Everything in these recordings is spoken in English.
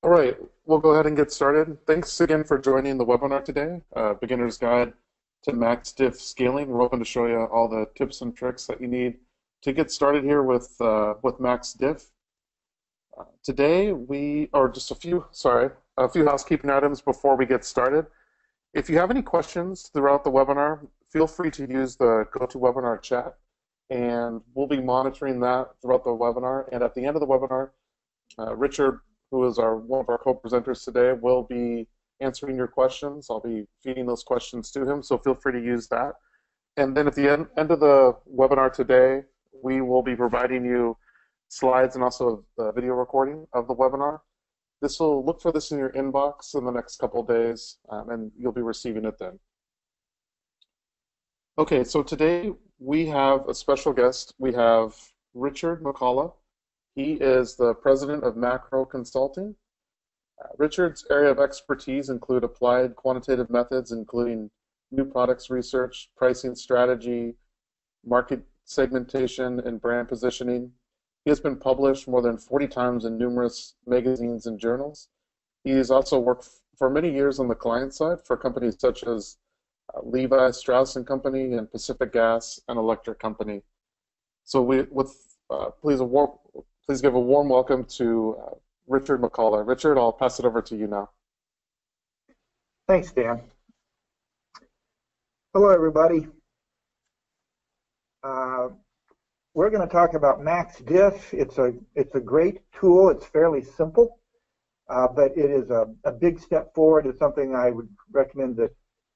All right, we'll go ahead and get started. Thanks again for joining the webinar today, Beginner's Guide to MaxDiff Scaling. We're hoping to show you all the tips and tricks that you need to get started here with MaxDiff. Today just a few housekeeping items before we get started. If you have any questions throughout the webinar, feel free to use the GoToWebinar chat, and we'll be monitoring that throughout the webinar. And at the end of the webinar, Richard, who is one of our co-presenters today, will be answering your questions. I'll be feeding those questions to him, so feel free to use that. And then at the end of the webinar today, we will be providing you slides and also a video recording of the webinar. Look for this in your inbox in the next couple of days, and you'll be receiving it then. Okay, so today we have a special guest. We have Richard McCullough. He is the president of Macro Consulting. Richard's area of expertise include applied quantitative methods, including new products research, pricing strategy, market segmentation, and brand positioning. He has been published more than 40 times in numerous magazines and journals. He has also worked for many years on the client side for companies such as Levi Strauss & Company and Pacific Gas and Electric Company. So please give a warm welcome to Richard McCullough. Richard, I'll pass it over to you now. Thanks, Dan. Hello, everybody. We're going to talk about MaxDiff. It's a great tool. It's fairly simple, but it is a big step forward. It's something I would recommend that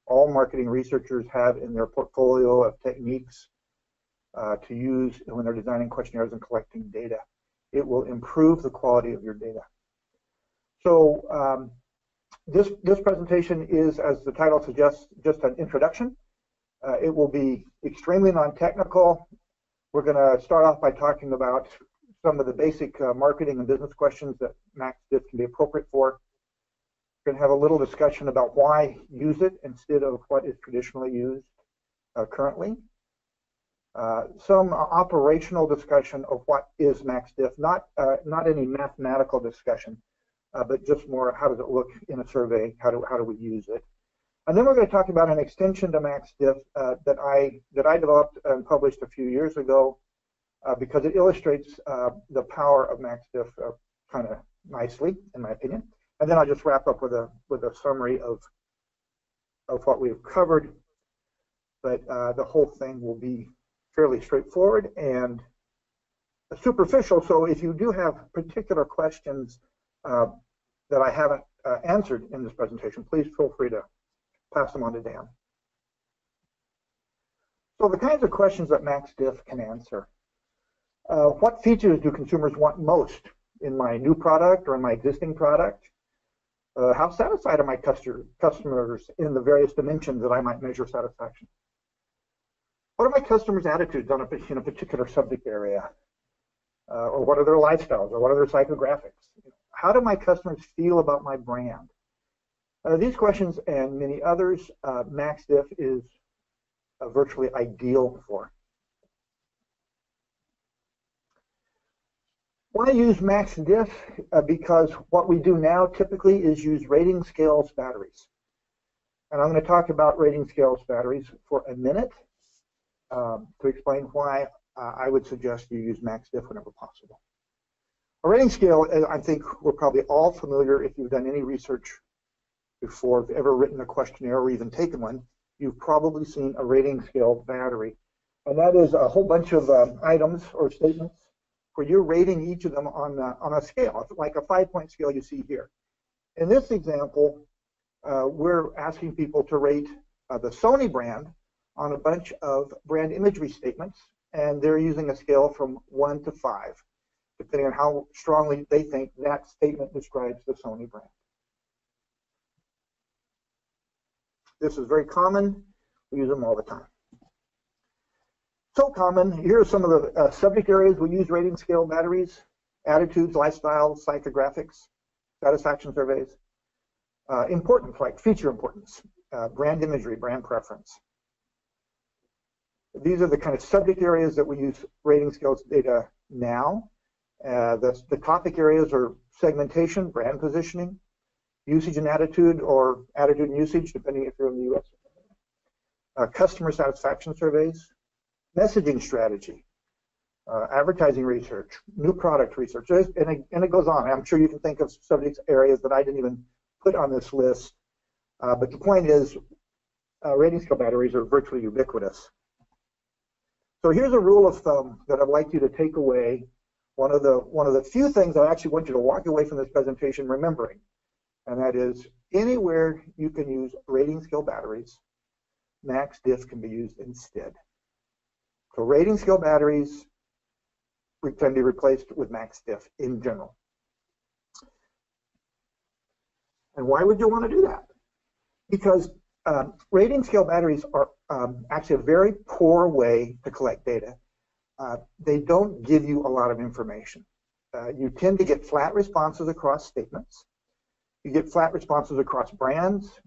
all marketing researchers have in their portfolio of techniques to use when they're designing questionnaires and collecting data. It will improve the quality of your data. So this presentation is, as the title suggests, just an introduction. It will be extremely non-technical. We're going to start off by talking about some of the basic marketing and business questions that MaxDiff can be appropriate for. We're going to have a little discussion about why use it instead of what is traditionally used currently. Some operational discussion of what is MaxDiff, not any mathematical discussion, but just more how does it look in a survey, how do we use it. And then we're going to talk about an extension to MaxDiff that I developed and published a few years ago because it illustrates the power of MaxDiff kind of nicely, in my opinion. And then I'll just wrap up with a summary of what we've covered. But the whole thing will be fairly straightforward and superficial. So if you do have particular questions that I haven't answered in this presentation, please feel free to pass them on to Dan. So the kinds of questions that MaxDiff can answer. What features do consumers want most in my new product or in my existing product? How satisfied are my customers in the various dimensions that I might measure satisfaction? What are my customers' attitudes in a particular subject area? Or what are their lifestyles? Or what are their psychographics? How do my customers feel about my brand? These questions and many others, MaxDiff is virtually ideal for. Why use MaxDiff? Because what we do now typically is use rating scales batteries. And I'm going to talk about rating scales batteries for a minute to explain why I would suggest you use MaxDiff whenever possible. A rating scale, I think we're probably all familiar if you've done any research before, if you've ever written a questionnaire or even taken one, you've probably seen a rating scale battery. And that is a whole bunch of items or statements where you're rating each of them on a scale, like a 5-point scale you see here. In this example, we're asking people to rate the Sony brand on a bunch of brand imagery statements, and they're using a scale from 1 to 5, depending on how strongly they think that statement describes the Sony brand. This is very common. We use them all the time. So common. Here are some of the subject areas we use rating scale batteries: attitudes, lifestyles, psychographics, satisfaction surveys. Importance, like feature importance, brand imagery, brand preference. These are the kind of subject areas that we use rating scales data now. The topic areas are segmentation, brand positioning, usage and attitude, or attitude and usage, depending if you're in the U.S. Customer satisfaction surveys, messaging strategy, advertising research, new product research, and it goes on. I'm sure you can think of some of these areas that I didn't even put on this list, but the point is rating scale batteries are virtually ubiquitous. So here's a rule of thumb that I'd like you to take away. One of the few things I actually want you to walk away from this presentation remembering, and that is anywhere you can use rating scale batteries, MaxDiff can be used instead. So rating scale batteries can be replaced with MaxDiff in general. And why would you want to do that? Because rating scale batteries are actually a very poor way to collect data. They don't give you a lot of information. You tend to get flat responses across statements. You get flat responses across brands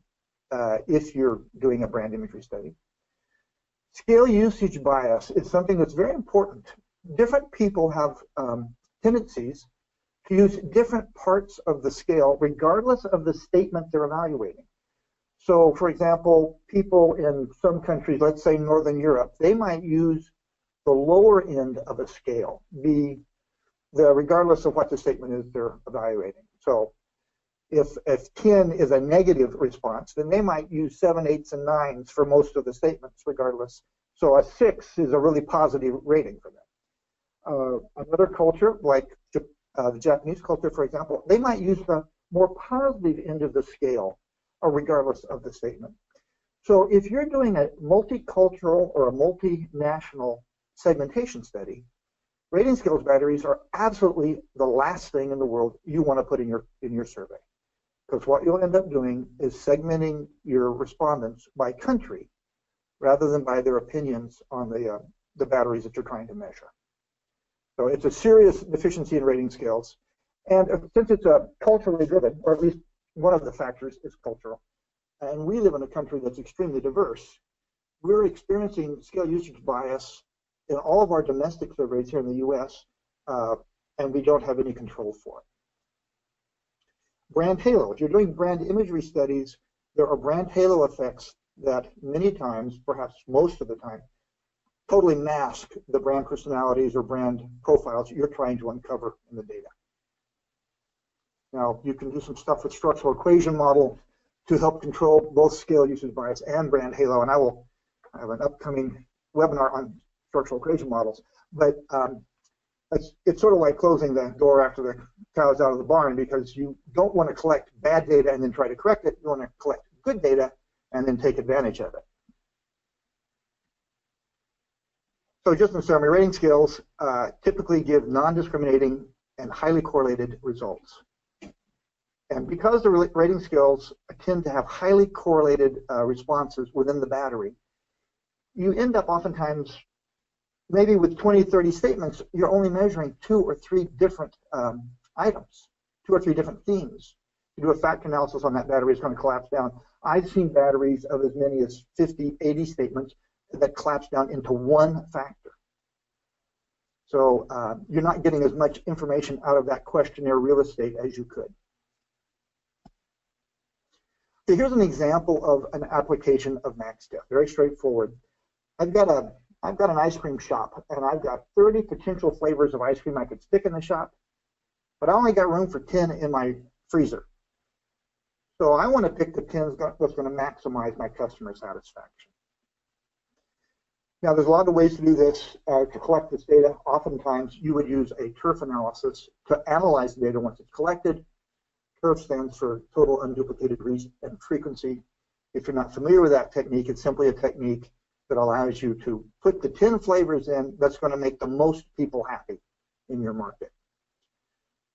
if you're doing a brand imagery study. Scale usage bias is something that's very important. Different people have tendencies to use different parts of the scale regardless of the statement they're evaluating. So, for example, people in some countries, let's say Northern Europe, they might use the lower end of a scale, regardless of what the statement is they're evaluating. So, if 10 is a negative response, then they might use 7, 8s, and 9s for most of the statements, regardless. So, a 6 is a really positive rating for them. Another culture, like the Japanese culture, for example, they might use the more positive end of the scale, regardless of the statement. So if you're doing a multicultural or a multinational segmentation study, rating scales batteries are absolutely the last thing in the world you want to put in your survey. Because what you'll end up doing is segmenting your respondents by country rather than by their opinions on the batteries that you're trying to measure. So it's a serious deficiency in rating scales. And since it's culturally driven, or at least one of the factors is cultural, and we live in a country that's extremely diverse, we're experiencing scale usage bias in all of our domestic surveys here in the US, and we don't have any control for it. Brand halo. If you're doing brand imagery studies, there are brand halo effects that many times, perhaps most of the time, totally mask the brand personalities or brand profiles you're trying to uncover in the data. Now, you can do some stuff with structural equation model to help control both scale usage bias and brand halo, and I have an upcoming webinar on structural equation models. But it's sort of like closing the door after the cow's out of the barn, because you don't want to collect bad data and then try to correct it. You want to collect good data and then take advantage of it. So just in summary, rating scales typically give non-discriminating and highly correlated results. And because the rating scales tend to have highly correlated responses within the battery, you end up oftentimes, maybe with 20, 30 statements, you're only measuring 2 or 3 different items, 2 or 3 different themes. You do a factor analysis on that battery, it's going to collapse down. I've seen batteries of as many as 50, 80 statements that collapse down into one factor. So you're not getting as much information out of that questionnaire real estate as you could. So here's an example of an application of MaxDiff, very straightforward. I've got an ice cream shop, and I've got 30 potential flavors of ice cream I could stick in the shop, but I only got room for 10 in my freezer. So I want to pick the 10 that's going to maximize my customer satisfaction. Now, there's a lot of ways to do this, to collect this data. Oftentimes, you would use a turf analysis to analyze the data once it's collected. TURF stands for total unduplicated reach and frequency. If you're not familiar with that technique, it's simply a technique that allows you to put the 10 flavors in that's going to make the most people happy in your market.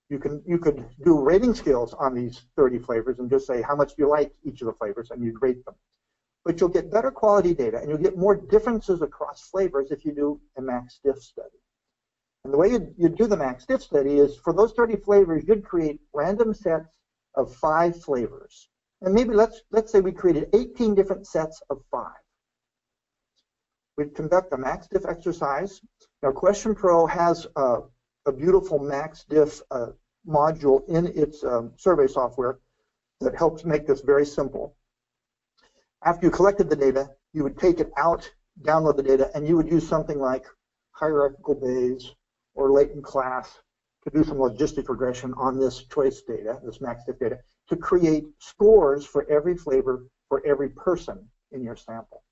You could do rating scales on these 30 flavors and just say how much do you like each of the flavors, and you'd rate them. But you'll get better quality data, and you'll get more differences across flavors if you do a MaxDiff study. And the way you do the MaxDiff study is, for those 30 flavors, you'd create random sets of 5 flavors. And maybe let's say we created 18 different sets of 5. We'd conduct a MaxDiff exercise. Now, Question Pro has a beautiful MaxDiff module in its survey software that helps make this very simple. After you collected the data, you would take it out, download the data, and you would use something like hierarchical Bayes or latent class to do some logistic regression on this choice data, this MaxDiff data, to create scores for every flavor for every person in your sample.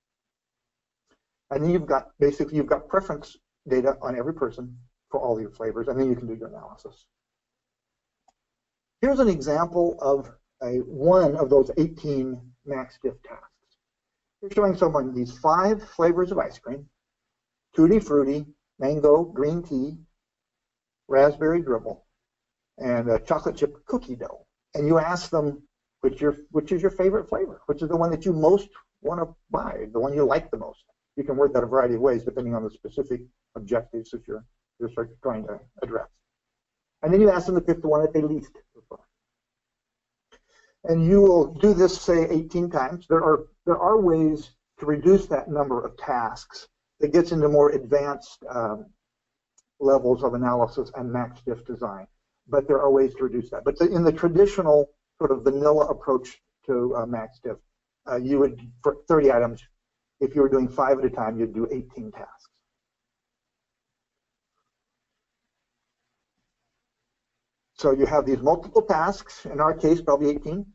And then you've got preference data on every person for all your flavors, and then you can do your analysis. Here's an example of one of those 18 MaxDiff tasks. We're showing someone these 5 flavors of ice cream: tutti frutti, mango, green tea, raspberry dribble, and chocolate chip cookie dough. And you ask them which is your favorite flavor, which is the one that you most want to buy, the one you like the most. You can word that a variety of ways depending on the specific objectives that you're trying to address. And then you ask them to pick the one that they least prefer. And you will do this, say, 18 times. There are ways to reduce that number of tasks that gets into more advanced levels of analysis and MaxDiff design. But there are ways to reduce that. But in the traditional sort of vanilla approach to MaxDiff, you would, for 30 items, if you were doing 5 at a time, you'd do 18 tasks. So you have these multiple tasks, in our case, probably 18.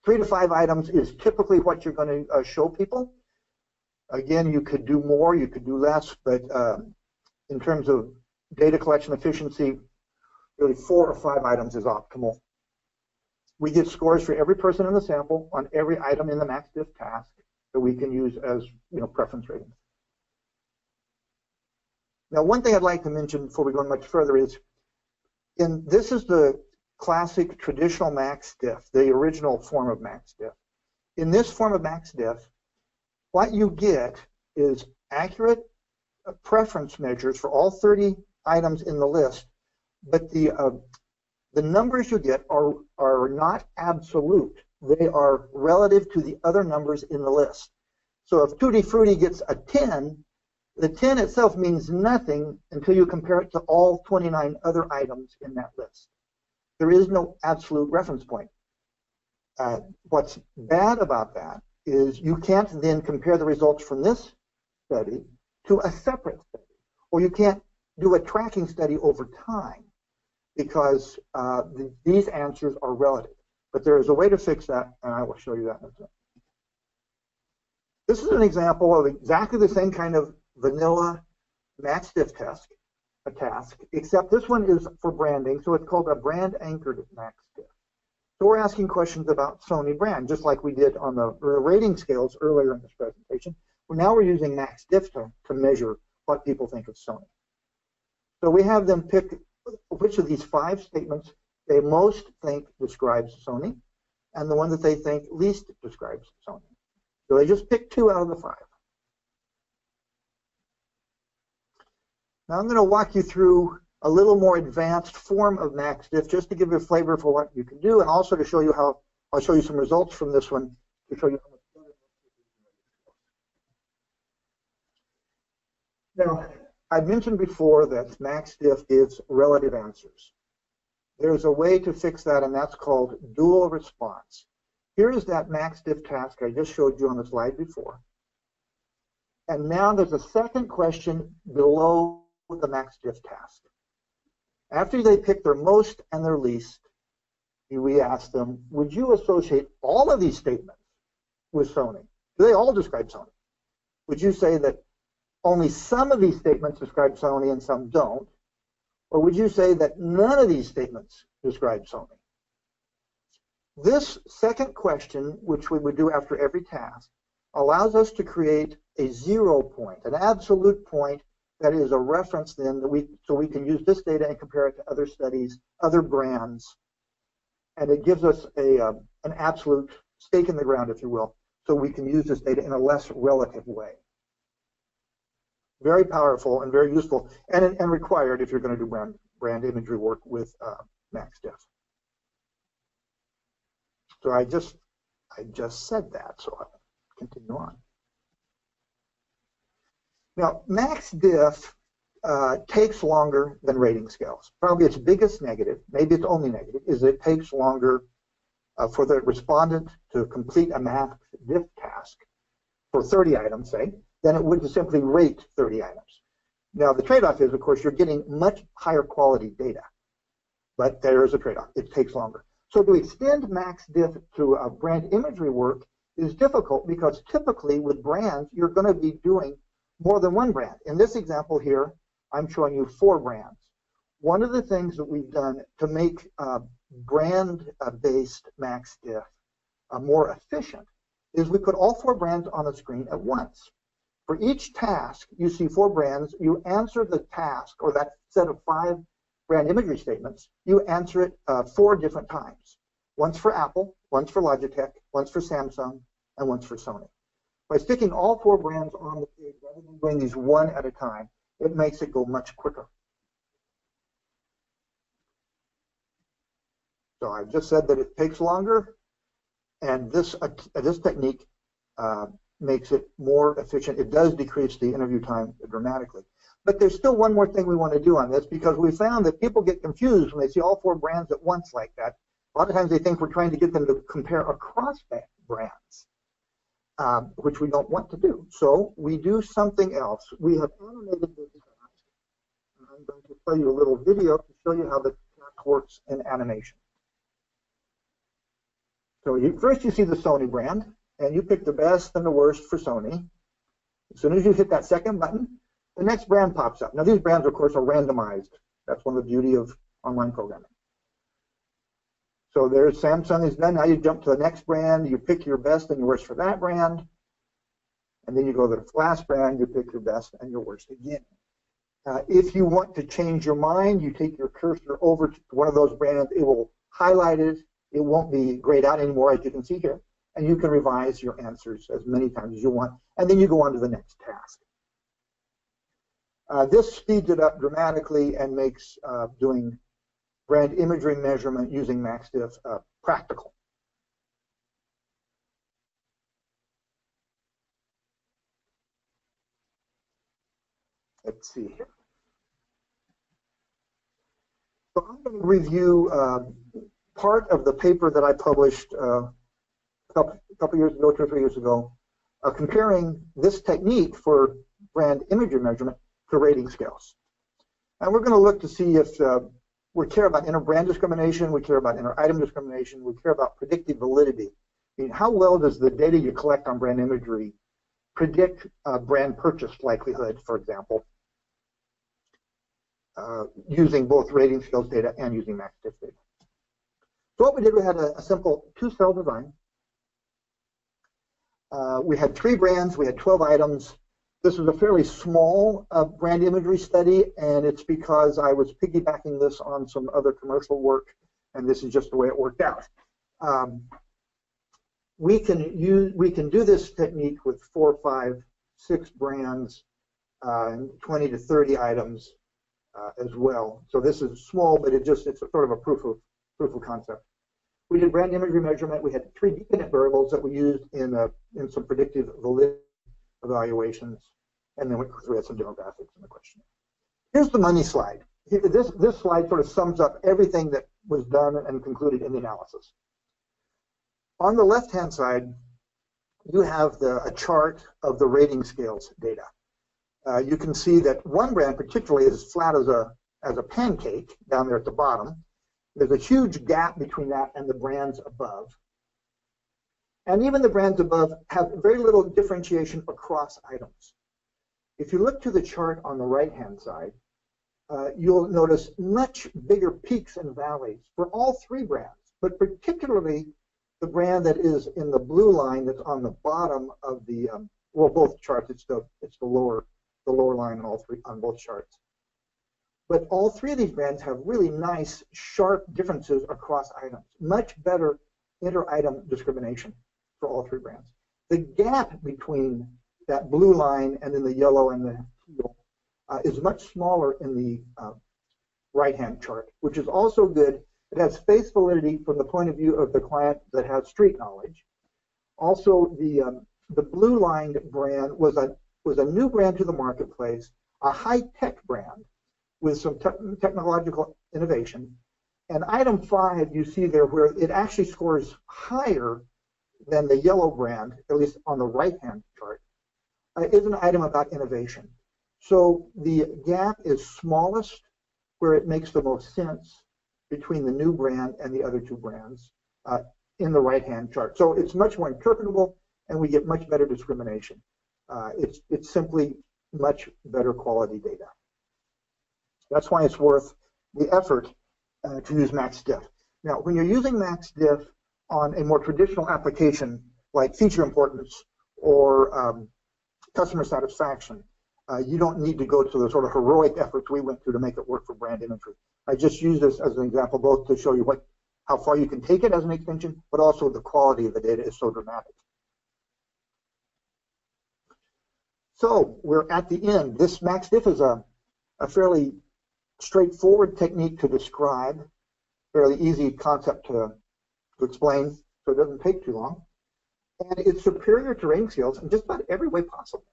3 to 5 items is typically what you're going to show people. Again, you could do more, you could do less, but in terms of data collection efficiency, really 4 or 5 items is optimal. We get scores for every person in the sample on every item in the MaxDiff task that we can use as preference ratings. Now, one thing I'd like to mention before we go much further is, this is the classic traditional MaxDiff, the original form of MaxDiff. In this form of MaxDiff, what you get is accurate preference measures for all 30 items in the list, but the numbers you get are not absolute. They are relative to the other numbers in the list. So if Tutti Frutti gets a 10, the 10 itself means nothing until you compare it to all 29 other items in that list. There is no absolute reference point. What's bad about that is you can't then compare the results from this study to a separate study, or you can't do a tracking study over time because these answers are relative. But there is a way to fix that, and I will show you that in a second. This is an example of exactly the same kind of vanilla MaxDiff task, except this one is for branding, so it's called a brand-anchored MaxDiff. So we're asking questions about Sony brand, just like we did on the rating scales earlier in this presentation. Well, now we're using MaxDiff to measure what people think of Sony. So we have them pick which of these 5 statements they most think describes Sony, and the one that they think least describes Sony. So they just pick 2 out of the 5. Now I'm going to walk you through a little more advanced form of MaxDiff just to give you a flavor for what you can do, and also to show you how I'll show you some results from this one to show you how much better. Now, I mentioned before that MaxDiff gives relative answers. There's a way to fix that, and that's called dual response. Here is that MaxDiff task I just showed you on the slide before. And now there's a second question below the MaxDiff task. After they pick their most and their least, we ask them, would you associate all of these statements with Sony? Do they all describe Sony? Would you say that only some of these statements describe Sony and some don't? Or would you say that none of these statements describe Sony? This second question, which we would do after every task, allows us to create a 0 point, an absolute point that is a reference then that so we can use this data and compare it to other studies, other brands, and it gives us an absolute stake in the ground, if you will, so we can use this data in a less relative way. Very powerful and very useful, and required if you're going to do brand imagery work with MaxDiff. So I just said that, so I'll continue on. Now, MaxDiff takes longer than rating scales. Probably its biggest negative, maybe its only negative, is that it takes longer for the respondent to complete a MaxDiff task for 30 items, say, than it would to simply rate 30 items. Now, the trade-off is, of course, you're getting much higher quality data, but there is a trade-off. It takes longer. So to extend MaxDiff to brand imagery work is difficult because typically with brands, you're going to be doing more than one brand. In this example here, I'm showing you 4 brands. One of the things that we've done to make brand-based MaxDiff more efficient is we put all 4 brands on the screen at once. For each task, you see 4 brands. You answer the task, or that set of 5 brand imagery statements, you answer it 4 different times. Once for Apple, once for Logitech, once for Samsung, and once for Sony. By sticking all 4 brands on the page rather than doing these one at a time, it makes it go much quicker. So I just said that it takes longer, and this technique makes it more efficient. It does decrease the interview time dramatically. But there's still one more thing we want to do on this, because we found that people get confused when they see all 4 brands at once like that. A lot of times they think we're trying to get them to compare across brands, which we don't want to do. So we do something else. We have animated this task, and I'm going to play you a little video to show you how the task works in animation. So first you see the Sony brand, and you pick the best and the worst for Sony. As soon as you hit that second button, the next brand pops up. Now these brands, of course, are randomized. That's one of the beauty of online programming. So there's Samsung is done. Now you jump to the next brand. You pick your best and your worst for that brand. And then you go to the last brand. You pick your best and your worst again. If you want to change your mind, you take your cursor over to one of those brands. It will highlight it. It won't be grayed out anymore, as you can see here. And you can revise your answers as many times as you want. And then you go on to the next task. This speeds it up dramatically and makes doing brand imagery measurement using MaxDiff practical. Let's see here. So I'm going to review part of the paper that I published a couple years ago, 2 or 3 years ago, comparing this technique for brand imagery measurement to rating scales. And we're going to look to see if we care about inter-brand discrimination, we care about inter-item discrimination, we care about predictive validity. I mean, how well does the data you collect on brand imagery predict brand purchase likelihood, for example, using both rating scales data and using MaxDiff data. So what we did, we had a simple 2-cell design. We had 3 brands, we had 12 items. This was a fairly small brand imagery study, and it's because I was piggybacking this on some other commercial work, and this is just the way it worked out. We can do this technique with 4, 5, 6 brands, 20 to 30 items as well. So this is small, but it's sort of a proof of concept. We did brand imagery measurement. We had 3 dependent variables that we used in some predictive validity evaluations, and then we had some demographics in the questionnaire. Here's the money slide. This slide sort of sums up everything that was done and concluded in the analysis. On the left-hand side, you have a chart of the rating scales data. You can see that one brand particularly is flat as a pancake down there at the bottom. There's a huge gap between that and the brands above. And even the brands above have very little differentiation across items. If you look to the chart on the right-hand side, you'll notice much bigger peaks and valleys for all 3 brands, but particularly the brand that is in the blue line that's on the bottom of the, well, both charts. It's the lower line on both charts. But all 3 of these brands have really nice, sharp differences across items. Much better inter-item discrimination for all 3 brands. The gap between that blue line and then the yellow and the teal is much smaller in the right-hand chart, which is also good. It has space validity from the point of view of the client that has street knowledge. Also, the blue-lined brand was a new brand to the marketplace. a high-tech brand with some technological innovation. And item 5, you see there where it actually scores higher than the yellow brand, at least on the right-hand chart, is an item about innovation. So the gap is smallest where it makes the most sense between the new brand and the other two brands in the right-hand chart. So it's much more interpretable, and we get much better discrimination. It's simply much better quality data. That's why it's worth the effort to use MaxDiff. Now, when you're using MaxDiff on a more traditional application like feature importance or customer satisfaction, you don't need to go to the sort of heroic efforts we went through to make it work for brand imagery. I just use this as an example both to show you how far you can take it as an extension, but also the quality of the data is so dramatic. So we're at the end. This MaxDiff is a fairly straightforward technique to describe, fairly easy concept to explain, so it doesn't take too long. And it's superior to rating scales in just about every way possible.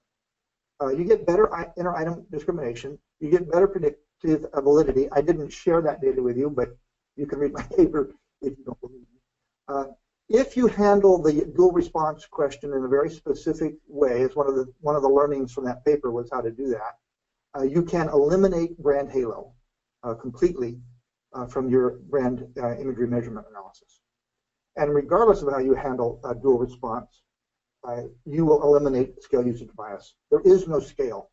You get better inter-item discrimination. You get better predictive validity. I didn't share that data with you, but you can read my paper if you don't believe me. If you handle the dual response question in a very specific way, it's one of the learnings from that paper was how to do that. You can eliminate brand halo completely from your brand imagery measurement analysis. And regardless of how you handle dual response, you will eliminate scale usage bias. There is no scale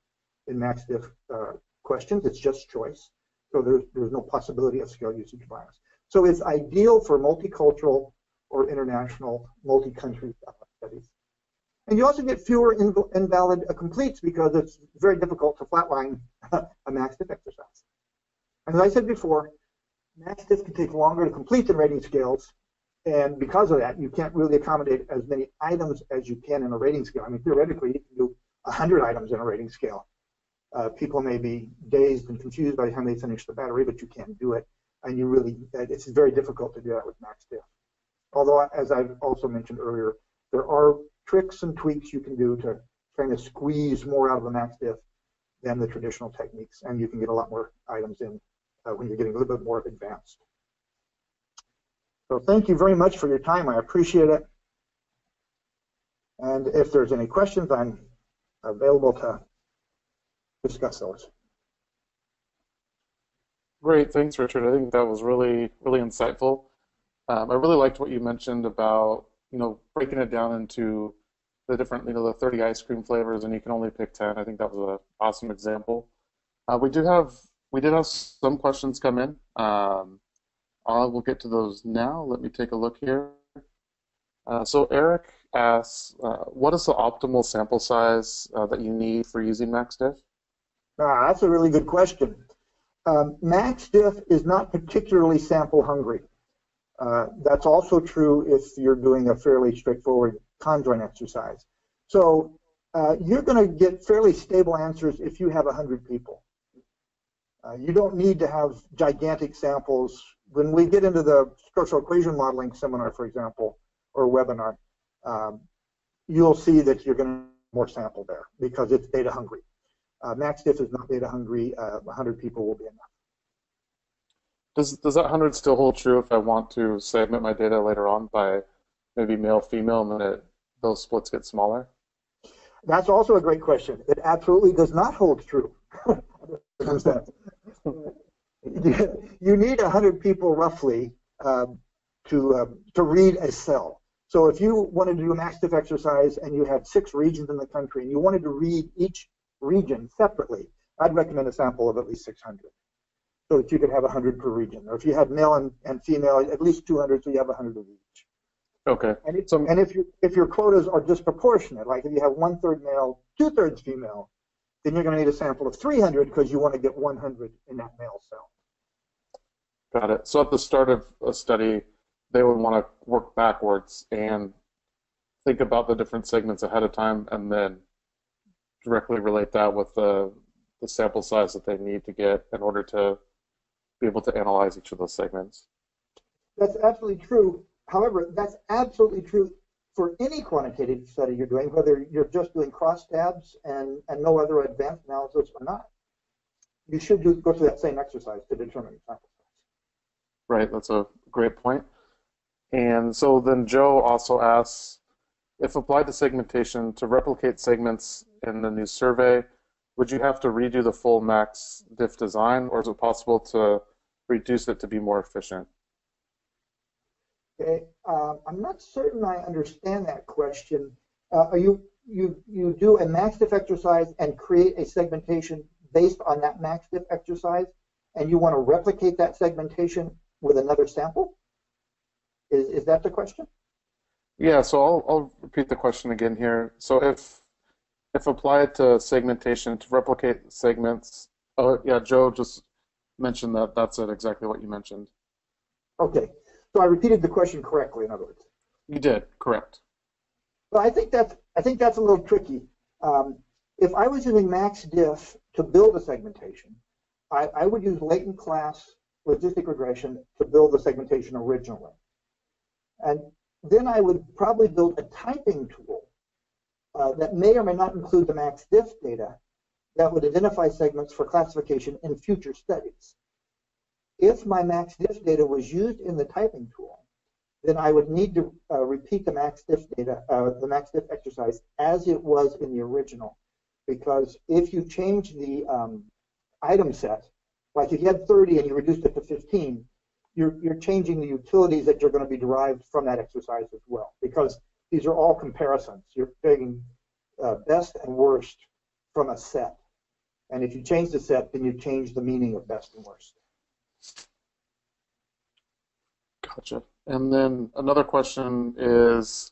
in MaxDiff questions, it's just choice. So there's no possibility of scale usage bias. So it's ideal for multicultural or international, multi-country studies. And you also get fewer invalid completes because it's very difficult to flatline a MaxDiff exercise. And as I said before, MaxDiff can take longer to complete than rating scales. And because of that, you can't really accommodate as many items as you can in a rating scale. I mean, theoretically, you can do 100 items in a rating scale. People may be dazed and confused by the time they finish the battery, but you can't do it. And it's very difficult to do that with MaxDiff. Although, as I've also mentioned earlier, there are tricks and tweaks you can do to kind of squeeze more out of the MaxDiff than the traditional techniques. And you can get a lot more items in when you're getting a little bit more advanced. So thank you very much for your time. I appreciate it. And if there's any questions, I'm available to discuss those. Great, thanks, Richard. I think that was really, really insightful. I really liked what you mentioned about, breaking it down into the different, the 30 ice cream flavors, and you can only pick 10. I think that was an awesome example. We did have some questions come in. I will get to those now. Let me take a look here. So Eric asks, what is the optimal sample size that you need for using MaxDiff? That's a really good question. MaxDiff is not particularly sample hungry. That's also true if you're doing a fairly straightforward conjoint exercise. So you're going to get fairly stable answers if you have 100 people. You don't need to have gigantic samples. When we get into the structural equation modeling seminar, for example, or webinar, you'll see that you're going to have more sample there because it's data hungry. MaxDiff is not data hungry. 100 people will be enough. Does that 100 still hold true if I want to segment my data later on by maybe male, female, and then those splits get smaller? That's also a great question. It absolutely does not hold true. You need 100 people roughly to read a cell. So if you wanted to do a MaxDiff exercise and you had 6 regions in the country and you wanted to read each region separately, I'd recommend a sample of at least 600 so that you could have 100 per region. Or if you had male and female, at least 200 so you have 100 of each. Okay. And if your quotas are disproportionate, like if you have 1/3 male, 2/3 female, then you're going to need a sample of 300 because you want to get 100 in that male cell. Got it. So at the start of a study, they would want to work backwards and think about the different segments ahead of time and then directly relate that with the sample size that they need to get in order to be able to analyze each of those segments. That's absolutely true. However, that's absolutely true for any quantitative study you're doing, whether you're just doing crosstabs and no other advanced analysis or not. you should go through that same exercise to determine your sample size. Right, that's a great point. And so then Joe also asks, if applied to segmentation to replicate segments in the new survey, would you have to redo the full MaxDiff design, or is it possible to reduce it to be more efficient? Okay, I'm not certain I understand that question. You do a MaxDiff exercise and create a segmentation based on that MaxDiff exercise, and you want to replicate that segmentation with another sample? Is that the question? Yeah, so I'll repeat the question again here. So if applied to segmentation to replicate segments, oh yeah, Joe just mentioned that that's it, exactly what you mentioned. Okay, so I repeated the question correctly, in other words. You did, correct. Well, I think that's a little tricky. If I was using MaxDiff to build a segmentation, I would use latent class logistic regression to build the segmentation originally. And then I would probably build a typing tool that may or may not include the MaxDiff data that would identify segments for classification in future studies. If my MaxDiff data was used in the typing tool, then I would need to repeat the MaxDiff data, the MaxDiff exercise as it was in the original, because if you change the item set, like if you had 30 and you reduced it to 15, you're changing the utilities that are going to be derived from that exercise as well, because these are all comparisons. You're taking best and worst from a set, and if you change the set, then you change the meaning of best and worst. Gotcha. And then another question is,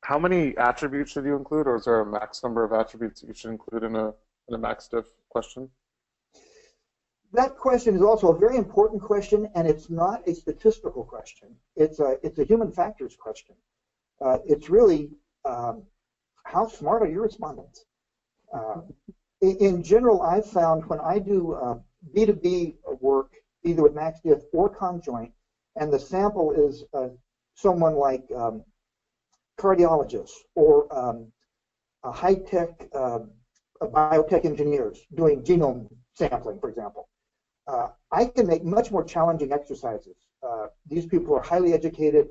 how many attributes should you include, or is there a max number of attributes that you should include in a MaxDiff question? That question is also a very important question, and it's not a statistical question. It's a human factors question. It's really how smart are your respondents? In general, I've found when I do B2B work, either with MaxDiff or conjoint, and the sample is someone like cardiologists or a high-tech biotech engineers doing genome sampling, for example. I can make much more challenging exercises. These people are highly educated,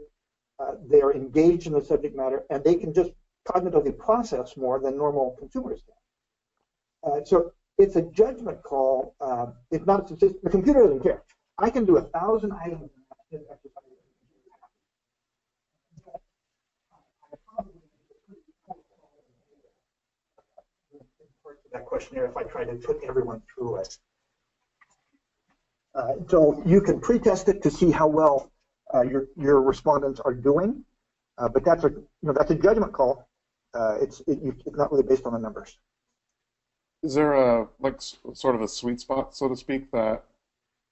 they are engaged in the subject matter, and they can just cognitively process more than normal consumers can. So it's a judgment call. It's not a statistic. The computer doesn't care. I can do 1,000 items in exercise. That questionnaire, if I tried to put everyone through it. So you can pre-test it to see how well your respondents are doing, but that's a judgment call. It's not really based on the numbers. Is there a sort of a sweet spot, so to speak, that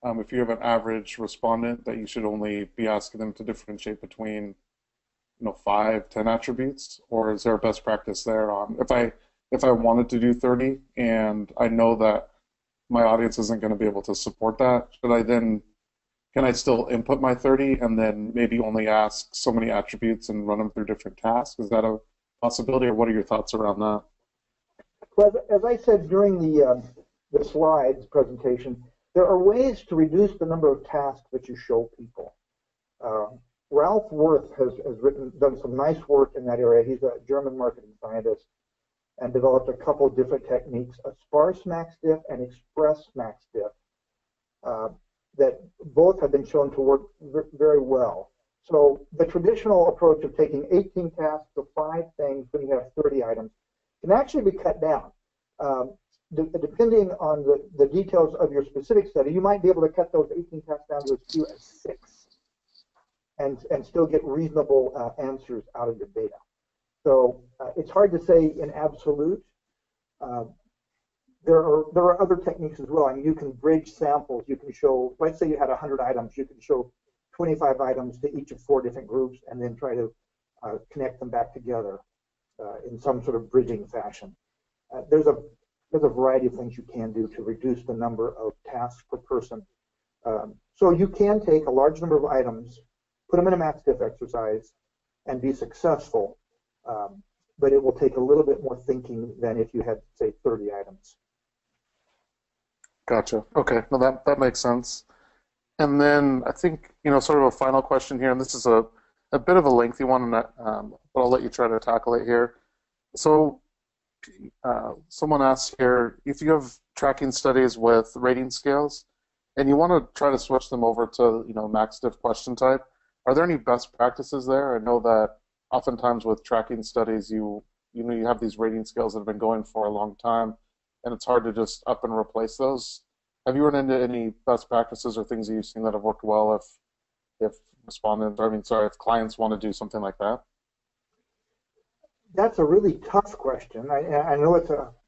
if you have an average respondent, that you should only be asking them to differentiate between 5, 10 attributes, or is there a best practice there on if I wanted to do 30 and I know that my audience isn't going to be able to support that, can I still input my 30 and then maybe only ask so many attributes and run them through different tasks? Is that a possibility, or what are your thoughts around that? Well, as I said during the slides presentation, there are ways to reduce the number of tasks that you show people. Ralph Wirth has done some nice work in that area. He's a German marketing scientist and developed a couple of different techniques, a sparse MaxDiff and express MaxDiff, that both have been shown to work very well. So the traditional approach of taking 18 tasks to 5 things when you have 30 items can actually be cut down. Depending on the details of your specific study, you might be able to cut those 18 tasks down to as few as 6 and still get reasonable answers out of your data. So it's hard to say in absolute. There are other techniques as well. I mean, you can bridge samples. You can show, let's say you had 100 items, you can show 25 items to each of 4 different groups and then try to connect them back together in some sort of bridging fashion. There's a variety of things you can do to reduce the number of tasks per person. So you can take a large number of items, put them in a MaxDiff exercise, and be successful. But it will take a little bit more thinking than if you had, say, 30 items. Gotcha. Okay. No, that makes sense. And then I think, sort of a final question here, and this is a bit of a lengthy one, but I'll let you try to tackle it here. So, someone asks here, if you have tracking studies with rating scales and you want to try to switch them over to, MaxDiff question type, are there any best practices there? I know that oftentimes with tracking studies, you have these rating scales that have been going for a long time, and it's hard to just up and replace those. Have you run into any best practices or things that you've seen that have worked well if respondents, or I mean, sorry, if clients want to do something like that? That's a really tough question. I know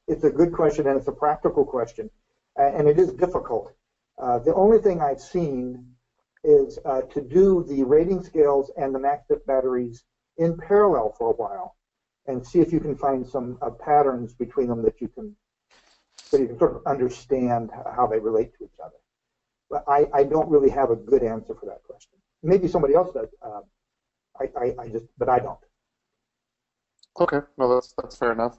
it's a good question and it's a practical question, and it is difficult. The only thing I've seen is to do the rating scales and the MaxDiff batteries in parallel for a while, and see if you can find some patterns between them so you can sort of understand how they relate to each other. But I don't really have a good answer for that question. Maybe somebody else does. But I don't. Okay, no, that's fair enough.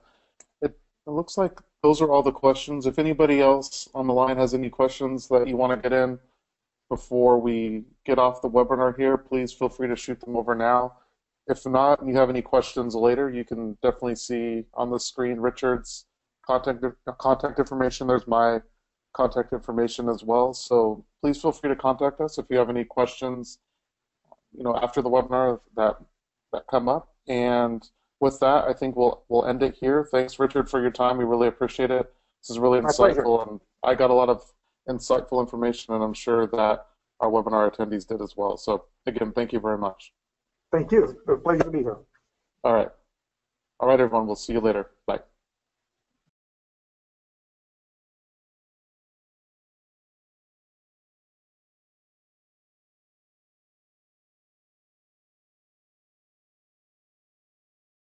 It looks like those are all the questions. If anybody else on the line has any questions that you want to get in before we get off the webinar here, please feel free to shoot them over now. If not, and you have any questions later, you can definitely see on the screen Richard's contact information. There's my contact information as well. So please feel free to contact us if you have any questions, after the webinar that come up. And with that, I think we'll end it here. Thanks, Richard, for your time. We really appreciate it. This is really My pleasure. insightful, and I got a lot of insightful information, and I'm sure that our webinar attendees did as well. So again, thank you very much. Thank you. It's a pleasure to be here. All right. All right, everyone. We'll see you later. Bye.